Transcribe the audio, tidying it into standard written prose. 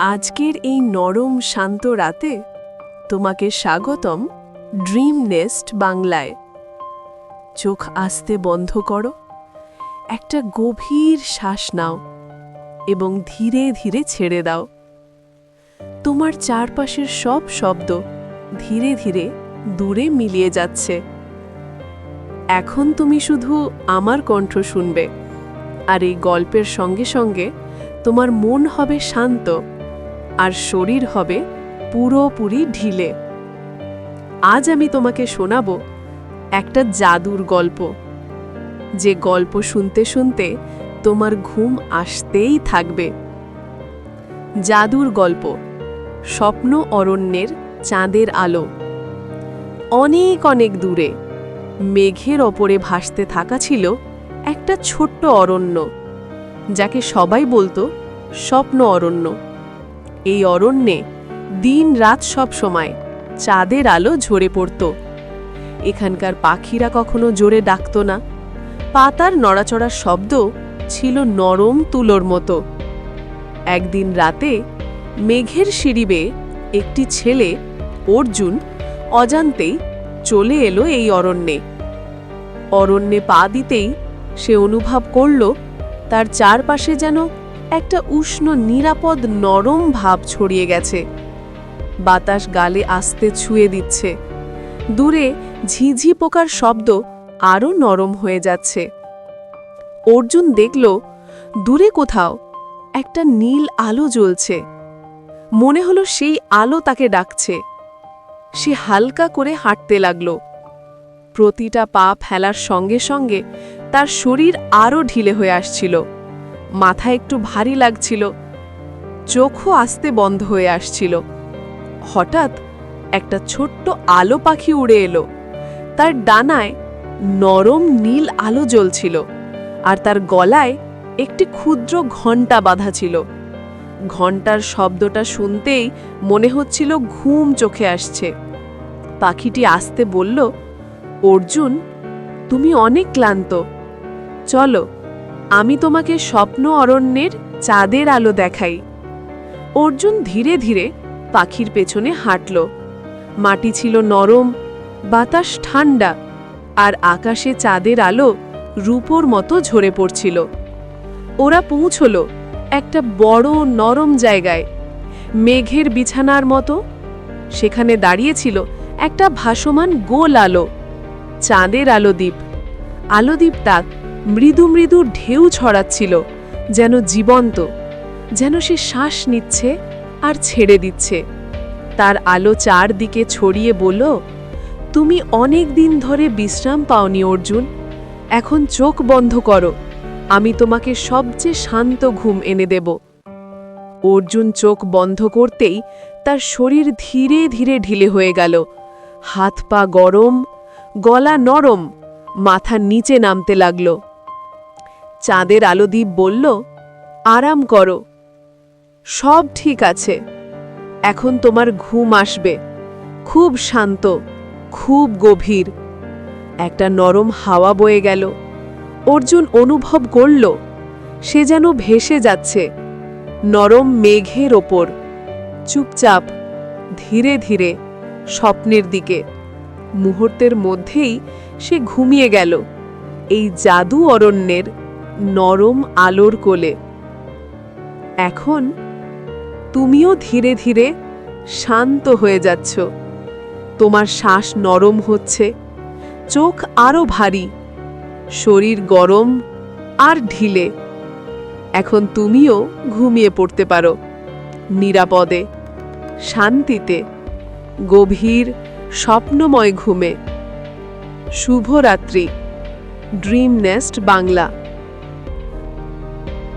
আজকের এই নরম শান্ত রাতে তোমাকে স্বাগতম ড্রিম নেস্ট বাংলায়। চোখ আস্তে বন্ধ করো, একটা গভীর শ্বাস নাও এবং ধীরে ধীরে ছেড়ে দাও। তোমার চারপাশের সব শব্দ ধীরে ধীরে দূরে মিলিয়ে যাচ্ছে। এখন তুমি শুধু আমার কণ্ঠ শুনবে, আর এই গল্পের সঙ্গে সঙ্গে তোমার মন হবে শান্ত আর শরীর হবে পুরোপুরি ঢিলে। আজ আমি তোমাকে শোনাব একটা জাদুর গল্প, যে গল্প শুনতে শুনতে তোমার ঘুম আসতেই থাকবে। জাদুর গল্প, স্বপ্ন অরণ্যের চাঁদের আলো। অনেক অনেক দূরে মেঘের ওপরে ভাসতে থাকা ছিল একটা ছোট্ট অরণ্য, যাকে সবাই বলতো স্বপ্ন অরণ্য। এই অরণ্যে দিন রাত সব সময় চাঁদের আলো ঝরে পড়ত। এখানকার পাখিরা কখনো জোরে ডাকত না, পাতার নড়াচড়ার শব্দ ছিল নরম তুলোর মতো। একদিন রাতে মেঘের সিঁড়ি বেয়ে একটি ছেলে, অর্জুন, অজান্তেই চলে এলো এই অরণ্যে। অরণ্যে পা দিতেই সে অনুভব করল তার চারপাশে যেন একটা উষ্ণ নিরাপদ নরম ভাব ছড়িয়ে গেছে। বাতাস গালে আস্তে ছুঁয়ে দিচ্ছে, দূরে ঝিঝি পোকার শব্দ আরও নরম হয়ে যাচ্ছে। অর্জুন দেখল দূরে কোথাও একটা নীল আলো জ্বলছে। মনে হলো সেই আলো তাকে ডাকছে। সে হালকা করে হাঁটতে লাগল। প্রতিটা পা ফেলার সঙ্গে সঙ্গে তার শরীর আরও ঢিলে হয়ে আসছিল। মাথা একটু ভারী লাগছিল, চোখও আস্তে বন্ধ হয়ে আসছিল। হঠাৎ একটা ছোট্ট আলো পাখি উড়ে এলো। তার ডানায় নরম নীল আলো জ্বলছিল, আর তার গলায় একটি ক্ষুদ্র ঘণ্টা বাঁধা ছিল। ঘণ্টার শব্দটা শুনতেই মনে হচ্ছিল ঘুম চোখে আসছে। পাখিটি আস্তে বলল, অর্জুন, তুমি অনেক ক্লান্ত, চলো আমি তোমাকে স্বপ্ন অরণ্যের চাঁদের আলো দেখাই। অর্জুন ধীরে ধীরে পাখির পেছনে হাঁটল। মাটি ছিল নরম, বাতাস ঠান্ডা, আর আকাশে চাঁদের আলো রূপোর মতো ঝরে পড়ছিল। ওরা পৌঁছল একটা বড় নরম জায়গায়, মেঘের বিছানার মতো। সেখানে দাঁড়িয়েছিল একটা ভাসমান গোল আলো, চাঁদের আলোদ্বীপ। আলোদ্বীপটা মৃদু মৃদু ঢেউ ছড়াচ্ছিল, যেন জীবন্ত, যেন সে শ্বাস নিচ্ছে আর ছেড়ে দিচ্ছে। তার আলো চারদিকে ছড়িয়ে বলল, তুমি অনেক দিন ধরে বিশ্রাম পাওনি অর্জুন, এখন চোখ বন্ধ করো, আমি তোমাকে সবচেয়ে শান্ত ঘুম এনে দেব। অর্জুন চোখ বন্ধ করতেই তার শরীর ধীরে ধীরে ঢিলে হয়ে গেল। হাত পা গরম, গলা নরম, মাথা নিচে নামতে লাগল। চাঁদের আলোদ্বীপ বলল, আরাম করো, সব ঠিক আছে, এখন তোমার ঘুম আসবে, খুব শান্ত, খুব গভীর। একটা নরম হাওয়া বয়ে গেল। অর্জুন অনুভব করল সে যেন ভেসে যাচ্ছে নরম মেঘের ওপর, চুপচাপ, ধীরে ধীরে স্বপ্নের দিকে। মুহূর্তের মধ্যেই সে ঘুমিয়ে গেল এই জাদু অরণ্যের নরম আলোর কোলে। এখন তুমিও ধীরে ধীরে শান্ত হয়ে যাচ্ছ। তোমার শ্বাস নরম হচ্ছে, চোখ আরো ভারী, শরীর গরম আর ঢিলে। এখন তুমিও ঘুমিয়ে পড়তে পারো, নিরাপদে, শান্তিতে, গভীর স্বপ্নময় ঘুমে। শুভরাত্রি। Dream nest Bangla.